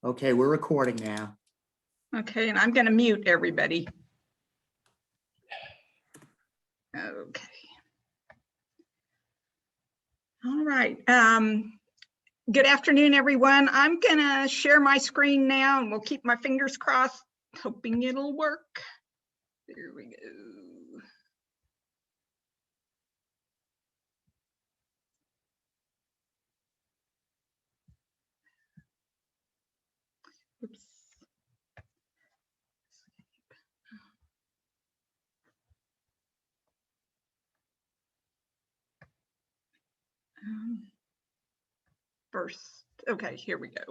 Okay, we're recording now. Okay, and I'm going to mute everybody. Okay. All right. Good afternoon, everyone. I'm going to share my screen now, and we'll keep my fingers crossed, hoping it'll work. There we go. Oops. First, okay, here we go.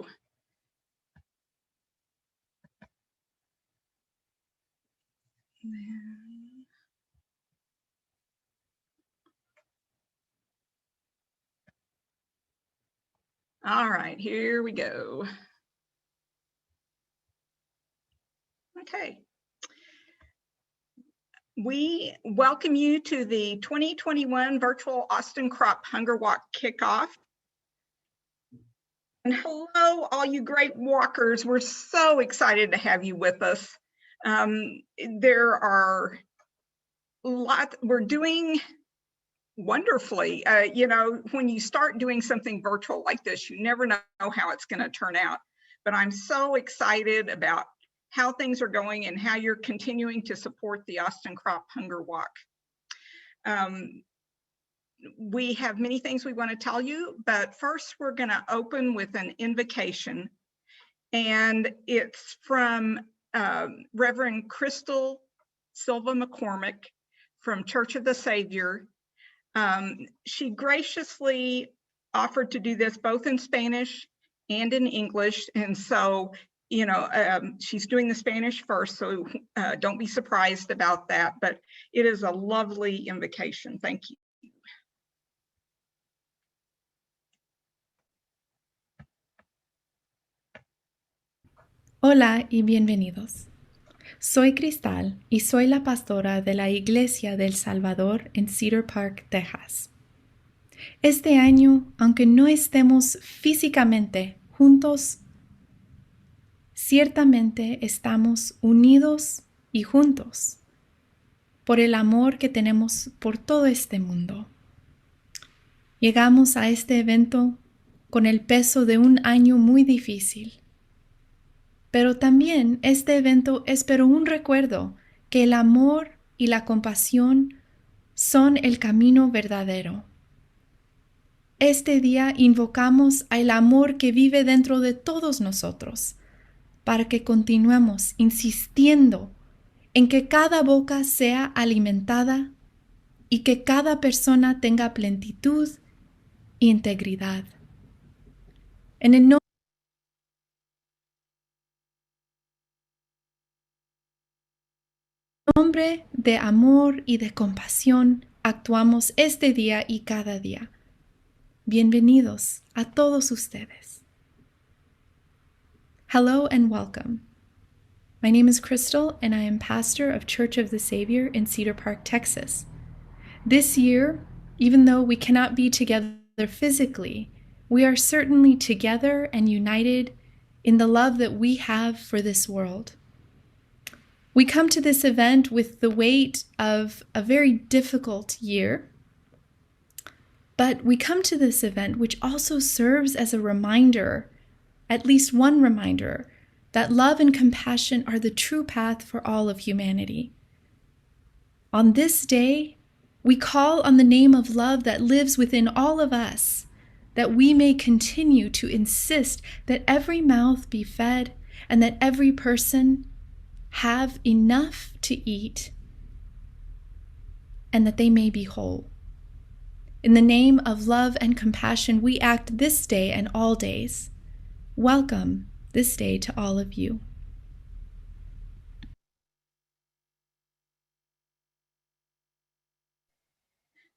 All right, here we go. Okay. We welcome you to the 2021 Virtual Austin Crop Hunger Walk Kickoff. And hello, all you great walkers. We're so excited to have you with us. There are lots, we're doing wonderfully. You know, when you start doing something virtual like this, you never know how it's going to turn out. But I'm so excited about how things are going and how you're continuing to support the Austin Crop Hunger Walk. We have many things we want to tell you, but first we're going to open with an invocation. And it's from Reverend Crystal Silva McCormick from Church of the Savior. She graciously offered to do this both in Spanish and in English. And so, you know, she's doing the Spanish first, so don't be surprised about that, but it is a lovely invocation. Thank you. Hola y bienvenidos. Soy Cristal y soy la pastora de la Iglesia del Salvador en Cedar Park, Texas. Este año, aunque no estemos físicamente juntos, ciertamente estamos unidos y juntos por el amor que tenemos por todo este mundo. Llegamos a este evento con el peso de un año muy difícil. Pero también este evento es pero un recuerdo que el amor y la compasión son el camino verdadero. Este día invocamos al amor que vive dentro de todos nosotros para que continuemos insistiendo en que cada boca sea alimentada y que cada persona tenga plenitud e integridad. En el nombre de amor y de compasión actuamos este día y cada día. Bienvenidos a todos ustedes. Hello and welcome. My name is Crystal and I am pastor of Church of the Savior in Cedar Park, Texas. This year, even though we cannot be together physically, we are certainly together and united in the love that we have for this world. We come to this event with the weight of a very difficult year, but we come to this event which also serves as a reminder, at least one reminder, that love and compassion are the true path for all of humanity. On this day, we call on the name of love that lives within all of us, that we may continue to insist that every mouth be fed and that every person have enough to eat, and that they may be whole. In the name of love and compassion, we act this day and all days. Welcome this day to all of you.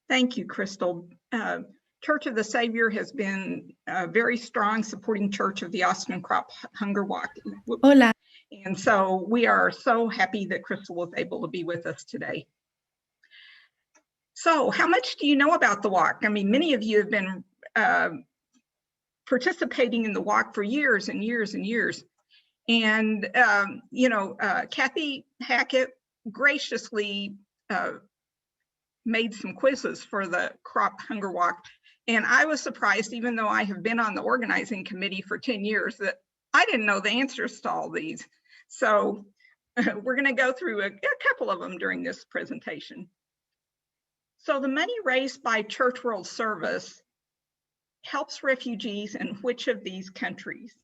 Thank you, Crystal. Church of the Savior has been a very strong supporting church of the Austin Crop Hunger Walk. Hola. And so we are so happy that Crystal was able to be with us today. So how much do you know about the walk? I mean, many of you have been participating in the walk for years and years and years. And, Kathy Hackett graciously made some quizzes for the Crop Hunger Walk. And I was surprised, even though I have been on the organizing committee for 10 years, that I didn't know the answers to all these. So we're going to go through a couple of them during this presentation. So the money raised by Church World Service helps refugees in which of these countries?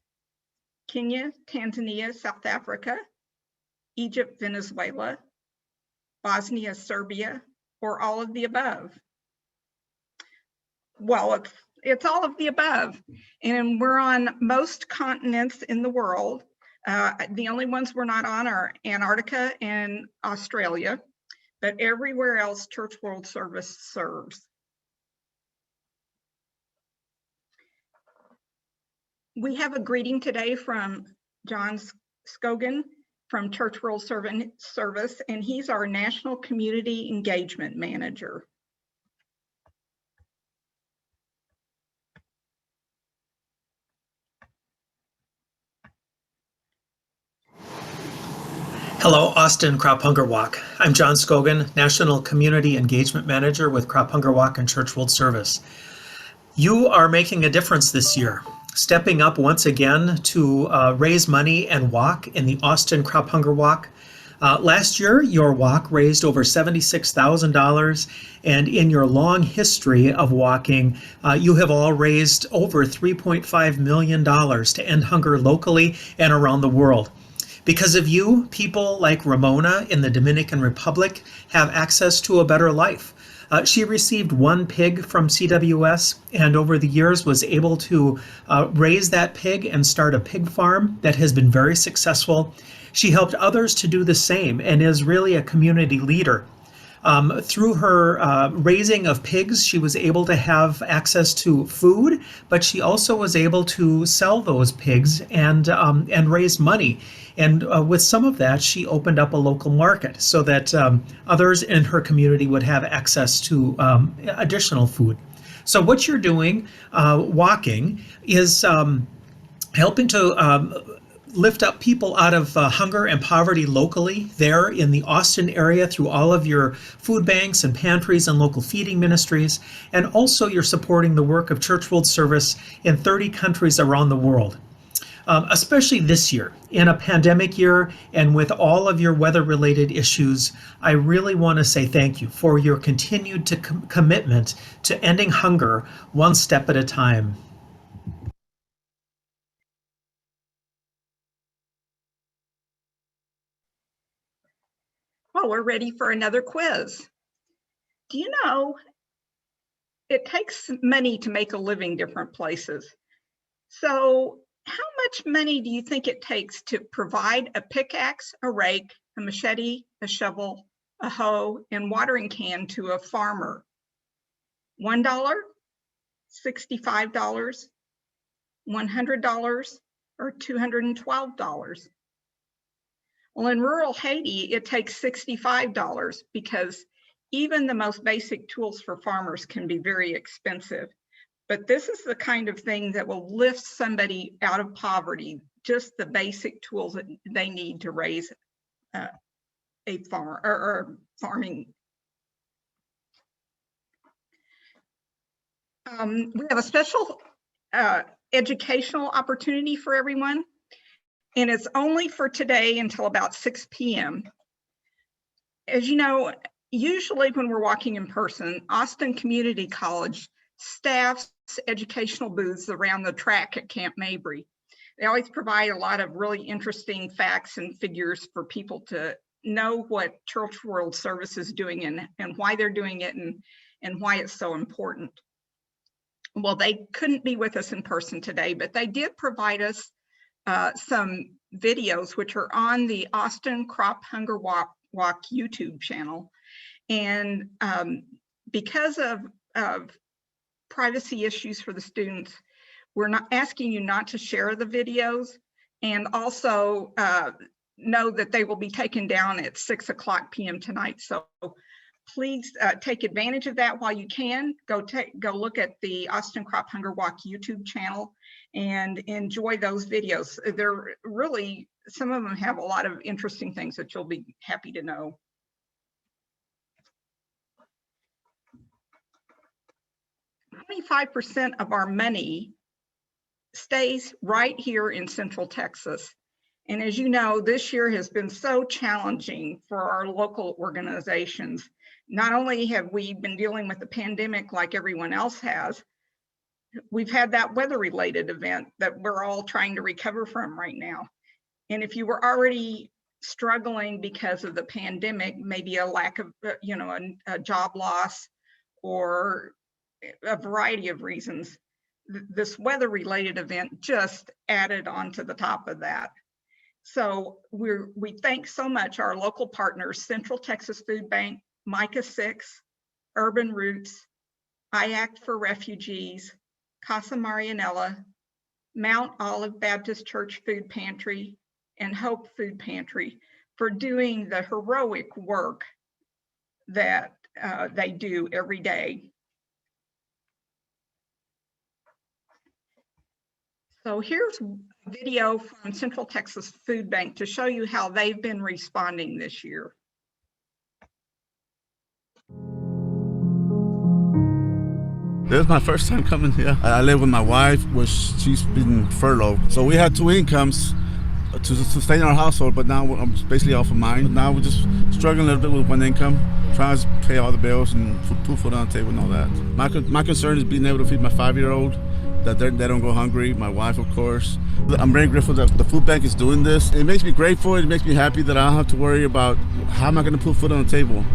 Kenya, Tanzania, South Africa, Egypt, Venezuela, Bosnia, Serbia, or all of the above? Well, it's all of the above. And we're on most continents in the world. The only ones we're not on are Antarctica and Australia, but everywhere else Church World Service serves. We have a greeting today from John Scogan from Church World Service, and he's our National Community Engagement Manager. Hello, Austin Crop Hunger Walk. I'm John Scogan, National Community Engagement Manager with Crop Hunger Walk and Church World Service. You are making a difference this year, stepping up once again to raise money and walk in the Austin Crop Hunger Walk. Last year, your walk raised over $76,000, and in your long history of walking, you have all raised over $3.5 million to end hunger locally and around the world. Because of you, people like Ramona in the Dominican Republic have access to a better life. She received one pig from CWS and over the years was able to raise that pig and start a pig farm that has been very successful. She helped others to do the same and is really a community leader. Through her raising of pigs, she was able to have access to food, but she also was able to sell those pigs and raise money. And with some of that, she opened up a local market so that others in her community would have access to additional food. So what you're doing, walking, is helping to lift up people out of hunger and poverty locally there in the Austin area through all of your food banks and pantries and local feeding ministries. And also you're supporting the work of Church World Service in 30 countries around the world. Especially this year, in a pandemic year, and with all of your weather-related issues, I really want to say thank you for your continued commitment to ending hunger one step at a time. Well, we're ready for another quiz. Do you know it takes money to make a living different places? So how much money do you think it takes to provide a pickaxe, a rake, a machete, a shovel, a hoe, and watering can to a farmer? $1, $65, $100, or $212? Well, in rural Haiti, it takes $65 because even the most basic tools for farmers can be very expensive. But this is the kind of thing that will lift somebody out of poverty, just the basic tools that they need to raise a farm or farming. We have a special educational opportunity for everyone, and it's only for today until about 6 p.m. As you know, usually when we're walking in person, Austin Community College staffs educational booths around the track at Camp Mabry. They always provide a lot of really interesting facts and figures for people to know what Church World Service is doing and why they're doing it and why it's so important. Well, they couldn't be with us in person today, but they did provide us some videos which are on the Austin Crop Hunger Walk YouTube channel. And because of privacy issues for the students, we're not asking you not to share the videos, and also know that they will be taken down at 6:00 p.m. tonight. So please take advantage of that while you can. Go look at the Austin Crop Hunger Walk YouTube channel and enjoy those videos. They're really, some of them have a lot of interesting things that you'll be happy to know. "25% of our money stays right here in Central Texas. And as you know, this year has been so challenging for our local organizations. Not only have we been dealing with the pandemic like everyone else has, we've had that weather-related event that we're all trying to recover from right now. And if you were already struggling because of the pandemic, maybe a lack of, a job loss or a variety of reasons, this weather-related event just added on to the top of that. So we thank so much our local partners, Central Texas Food Bank, Micah 6, Urban Roots, I Act for Refugees, Casa Marianella, Mount Olive Baptist Church Food Pantry, and Hope Food Pantry for doing the heroic work that they do every day. So here's a video from Central Texas Food Bank to show you how they've been responding this year. This is my first time coming here. I live with my wife, which she's been furloughed. So we had two incomes to sustain our household, but now I'm basically off of mine. Now we're just struggling a little bit with one income, trying to pay all the bills and put food on the table and all that. My concern is being able to feed my 5-year-old, that they don't go hungry, my wife, of course. I'm very grateful that the food bank is doing this. It makes me grateful, it makes me happy that I don't have to worry about how am I gonna put food on the table.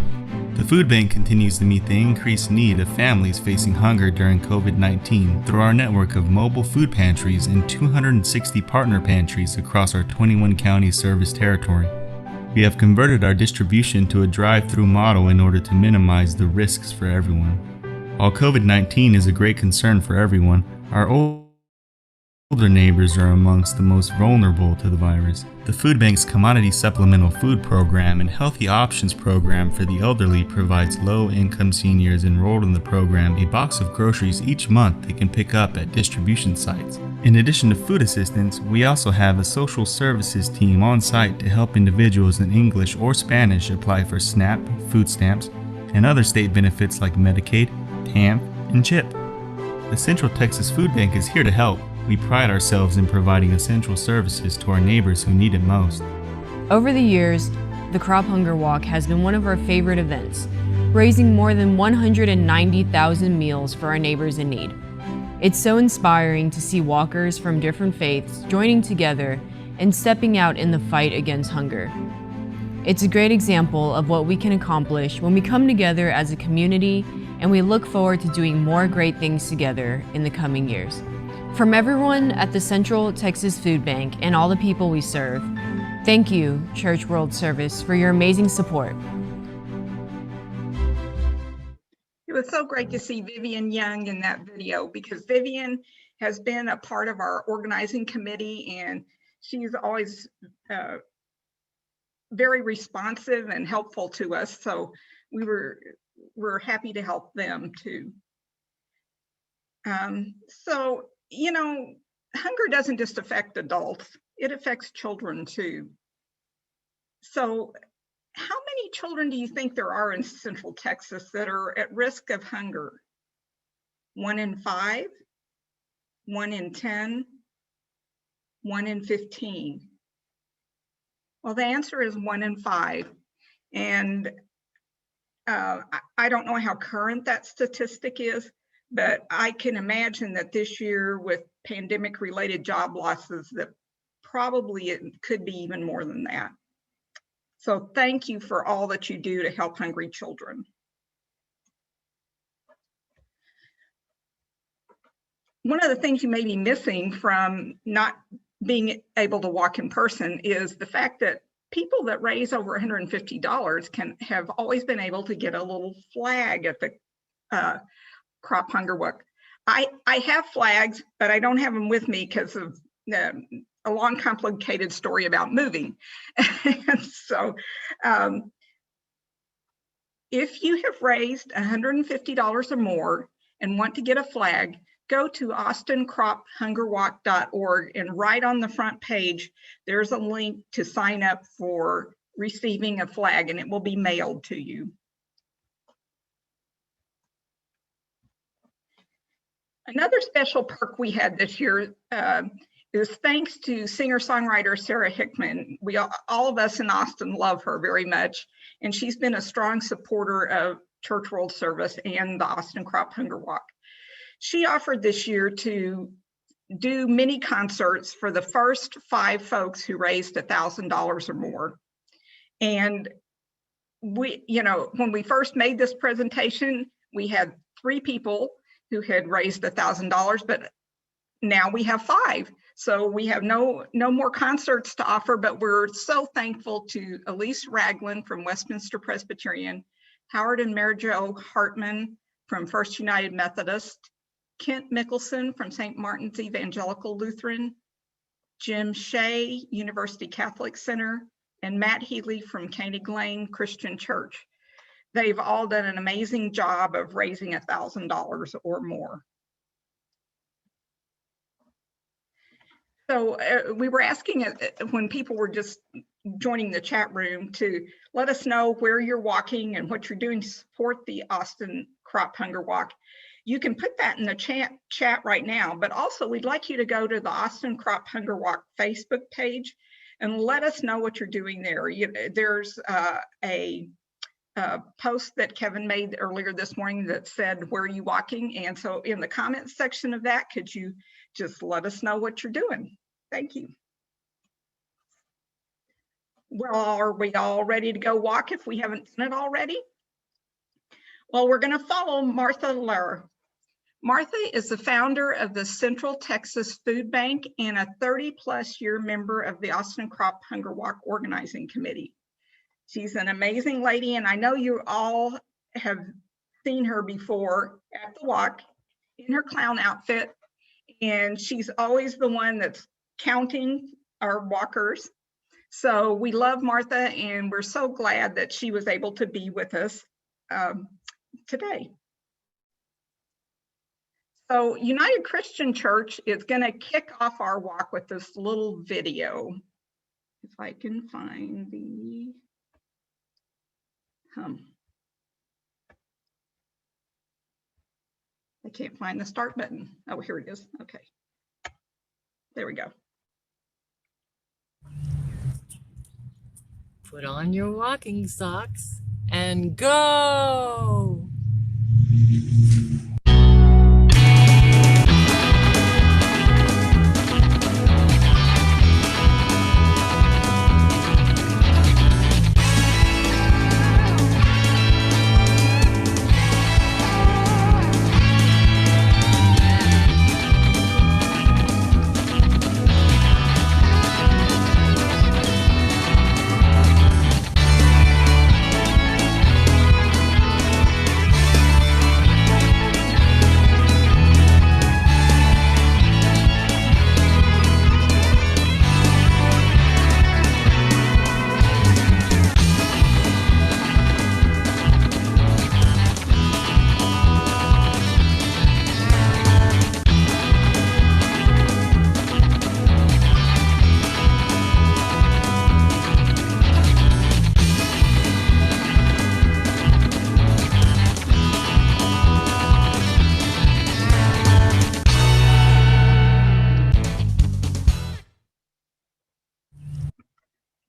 The food bank continues to meet the increased need of families facing hunger during COVID-19 through our network of mobile food pantries and 260 partner pantries across our 21 county service territory. We have converted our distribution to a drive-through model in order to minimize the risks for everyone. While COVID-19 is a great concern for everyone, our older neighbors are amongst the most vulnerable to the virus. The food bank's commodity supplemental food program and healthy options program for the elderly provides low-income seniors enrolled in the program a box of groceries each month they can pick up at distribution sites. In addition to food assistance, we also have a social services team on site to help individuals in English or Spanish apply for SNAP, food stamps, and other state benefits like Medicaid, TANF, and CHIP. The Central Texas Food Bank is here to help. We pride ourselves in providing essential services to our neighbors who need it most. Over the years, the Crop Hunger Walk has been one of our favorite events, raising more than 190,000 meals for our neighbors in need. It's so inspiring to see walkers from different faiths joining together and stepping out in the fight against hunger. It's a great example of what we can accomplish when we come together as a community, and we look forward to doing more great things together in the coming years. From everyone at the Central Texas Food Bank and all the people we serve, thank you, Church World Service, for your amazing support. It was so great to see Vivian Young in that video, because Vivian has been a part of our organizing committee, and she's always very responsive and helpful to us. So we're happy to help them too. So, hunger doesn't just affect adults, it affects children too. So how many children do you think there are in Central Texas that are at risk of hunger? 1 in 5, 1 in 10, 1 in 15? Well, the answer is 1 in 5. And I don't know how current that statistic is, but I can imagine that this year with pandemic-related job losses, that probably it could be even more than that. So thank you for all that you do to help hungry children. One of the things you may be missing from not being able to walk in person is the fact that people that raise over $150 have always been able to get a little flag at the Crop Hunger Walk. I have flags, but I don't have them with me because of a long, complicated story about moving. And so if you have raised $150 or more and want to get a flag, go to austincrophungerwalk.org, and right on the front page, there's a link to sign up for receiving a flag, and it will be mailed to you. Another special perk we had this year is thanks to singer-songwriter Sarah Hickman. All of us in Austin love her very much, and she's been a strong supporter of Church World Service and the Austin Crop Hunger Walk. She offered this year to do mini concerts for the first 5 folks who raised $1,000 or more. And we, when we first made this presentation, we had 3 people who had raised $1,000, but now we have 5. So we have no more concerts to offer, but we're so thankful to Elise Ragland from Westminster Presbyterian, Howard and Mary Jo Hartman from First United Methodist, Kent Mickelson from St. Martin's Evangelical Lutheran, Jim Shea, University Catholic Center, and Matt Healy from Koenig Lane Christian Church. They've all done an amazing job of raising $1,000 or more. So we were asking when people were just joining the chat room to let us know where you're walking and what you're doing to support the Austin Crop Hunger Walk. You can put that in the chat right now, but also we'd like you to go to the Austin Crop Hunger Walk Facebook page and let us know what you're doing there. There's a post that Kevin made earlier this morning that said, where are you walking? And so in the comments section of that, could you just let us know what you're doing? Thank you. Well, are we all ready to go walk if we haven't done it already? Well, we're going to follow Martha Lehrer. Martha is the founder of the Central Texas Food Bank and a 30+ year member of the Austin Crop Hunger Walk Organizing Committee. She's an amazing lady, and I know you all have seen her before at the walk in her clown outfit, and she's always the one that's counting our walkers. So we love Martha, and we're so glad that she was able to be with us today. So United Christian Church is going to kick off our walk with this little video. If I can find the I can't find the start button. Oh, here it is. Okay. There we go. Put on your walking socks and go!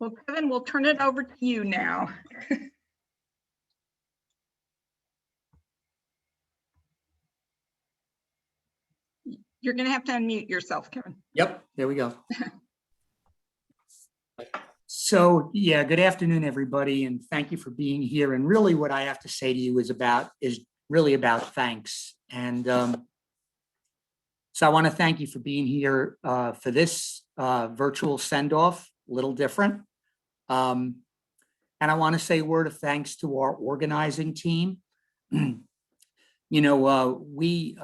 Well, Kevin, we'll turn it over to you now. You're going to have to unmute yourself, Kevin. Yep, there we go. So yeah, good afternoon, everybody, and thank you for being here. And really what I have to say to you is really about thanks. And so I want to thank you for being here for this virtual send-off, a little different. And I want to say a word of thanks to our organizing team. You know, we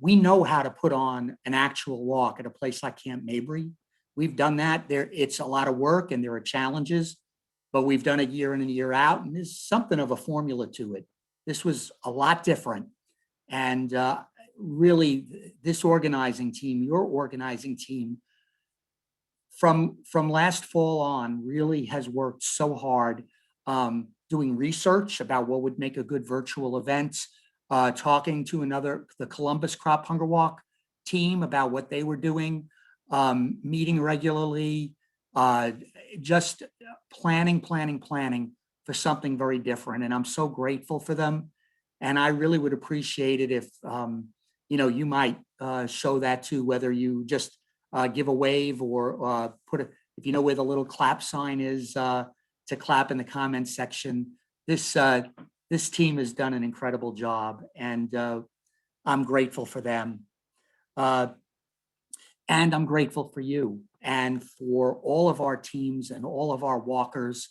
know how to put on an actual walk at a place like Camp Mabry. We've done that. It's a lot of work and there are challenges, but we've done it year in and year out, and there's something of a formula to it. This was a lot different. And really this organizing team, your organizing team, from last fall on, really has worked so hard, doing research about what would make a good virtual event, talking to the Columbus Crop Hunger Walk team about what they were doing, meeting regularly, just planning for something very different. And I'm so grateful for them. And I really would appreciate it if, you might show that too, whether you just give a wave or if you know where the little clap sign is, to clap in the comments section. This team has done an incredible job, and I'm grateful for them. And I'm grateful for you and for all of our teams and all of our walkers,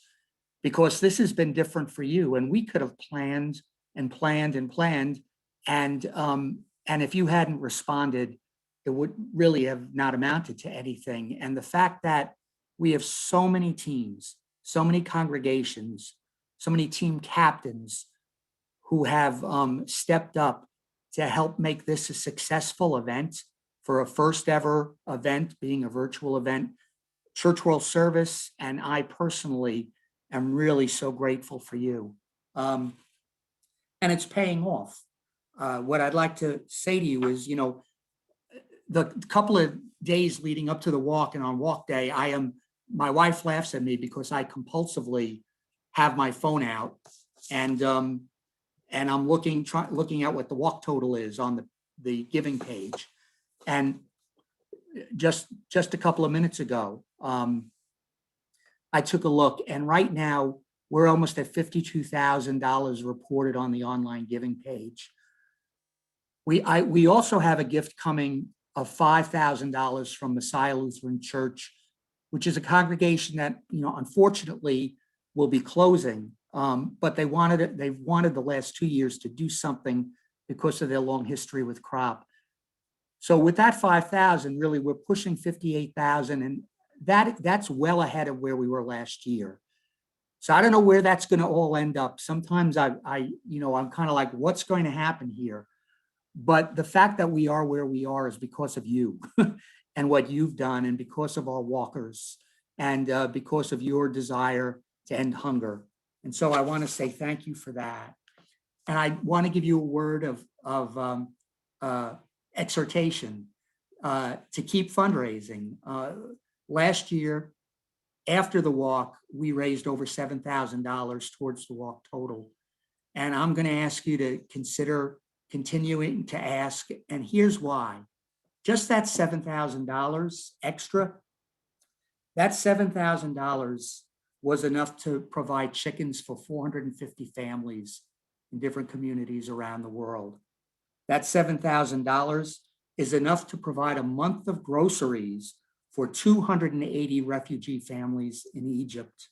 because this has been different for you. And we could have planned and planned and planned. And if you hadn't responded, it would really have not amounted to anything. And the fact that we have so many teams, so many congregations, so many team captains who have stepped up to help make this a successful event, for a first ever event being a virtual event. Church World Service and I personally am really so grateful for you. And it's paying off. What I'd like to say to you is, the couple of days leading up to the walk and on walk day, my wife laughs at me because I compulsively have my phone out and I'm looking at what the walk total is on the giving page. And just a couple of minutes ago, I took a look, and right now we're almost at $52,000 reported on the online giving page. We also have a gift coming of $5,000 from Messiah Lutheran Church, which is a congregation that, unfortunately will be closing. But they've wanted the last 2 years to do something because of their long history with crop. So with that 5,000, really, we're pushing 58,000, and that's well ahead of where we were last year. So I don't know where that's going to all end up. Sometimes I'm kind of like, what's going to happen here? But the fact that we are where we are is because of you and what you've done, and because of our walkers, and because of your desire to end hunger. And so I want to say thank you for that. And I want to give you a word of exhortation to keep fundraising. Last year, after the walk, we raised over $7,000 towards the walk total. And I'm going to ask you to consider continuing to ask. And here's why. Just that $7,000 extra, that $7,000 was enough to provide chickens for 450 families in different communities around the world. That $7,000 is enough to provide a month of groceries for 280 refugee families in Egypt.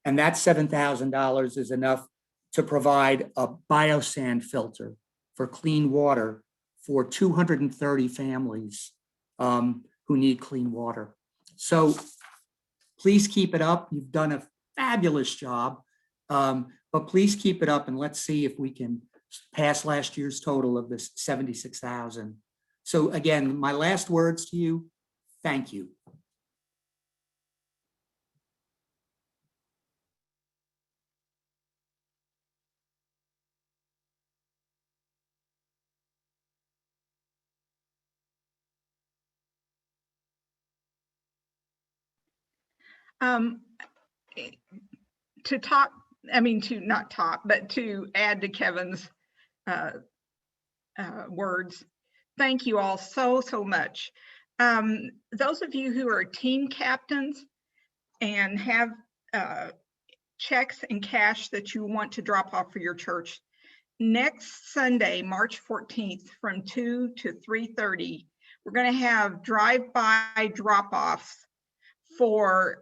And that $7,000 is enough to provide a biosand filter for clean water for 230 families who need clean water. So please keep it up. You've done a fabulous job, but please keep it up, and let's see if we can pass last year's total of this 76,000. So again, my last words to you, thank you. To add to Kevin's words, thank you all so much. Those of you who are team captains and have checks and cash that you want to drop off for your church, next Sunday, March 14th, from 2 to 3:30, we're going to have drive-by drop-offs for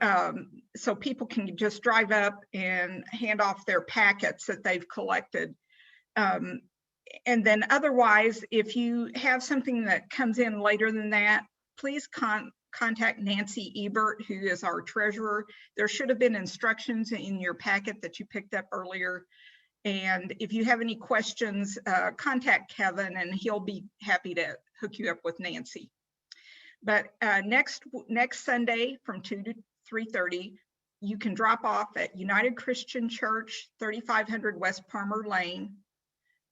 so people can just drive up and hand off their packets that they've collected. And then otherwise, if you have something that comes in later than that, please contact Nancy Ebert, who is our treasurer. There should have been instructions in your packet that you picked up earlier. And if you have any questions, contact Kevin and he'll be happy to hook you up with Nancy. But next Sunday from 2 to 3:30, you can drop off at United Christian Church, 3500 West Palmer Lane,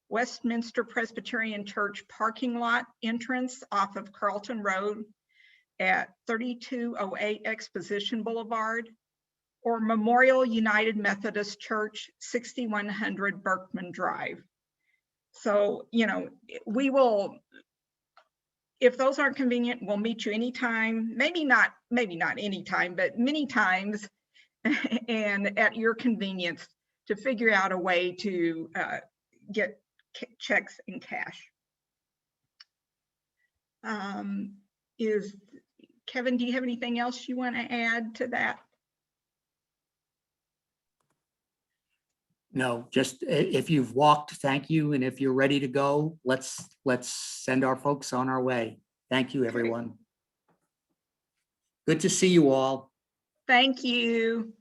Westminster Presbyterian Church parking lot entrance off of Carlton Road at 3208 Exposition Boulevard, or Memorial United Methodist Church, 6100 Berkman Drive. So, you know, we will, if those aren't convenient, we'll meet you anytime, maybe not anytime, but many times and at your convenience to figure out a way to get checks in cash. Kevin, do you have anything else you want to add to that? No, just if you've walked, thank you. And if you're ready to go, let's send our folks on our way. Thank you, everyone. Good to see you all. Thank you.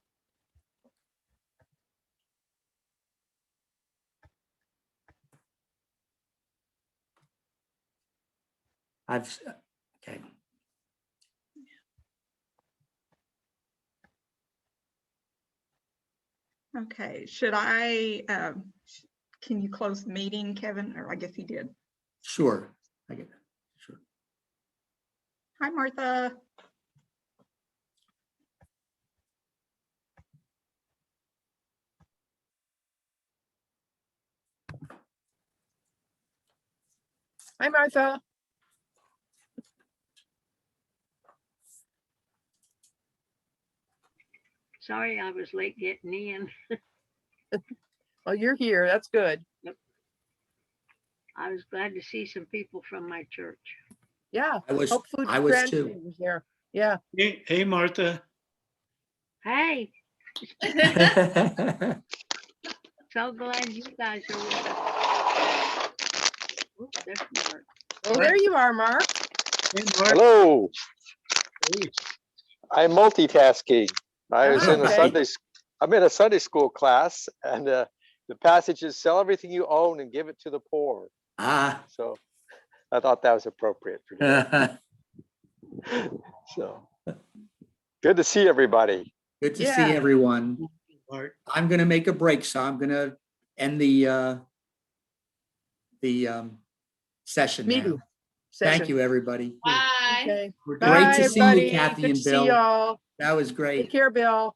Okay. Okay, should I, can you close the meeting, Kevin? Or I guess he did. Sure. I get that. Sure. Hi, Martha. Hi, Martha. Sorry, I was late getting in. Oh, you're here. That's good. I was glad to see some people from my church. Yeah. I was Grand too. was there. Yeah. Hey, Martha. Hey, so glad you guys are with us. Oops, there's Mark. Oh, there you are, Mark. Hey, Mark. Hello, Hey. I'm multitasking. I was in a Okay. I'm in a Sunday school class, and the passage is sell everything you own and give it to the poor. So I thought that was appropriate for today. So good to see everybody. Good to Yeah. see everyone. Mark. I'm going to make a break, so I'm going to end the session now. Meeting. Thank Session. you, everybody. Bye. Okay. Great Bye, to see everybody. you, Kathy Good and to see Bill. y'all. That was Take great. care, Bill.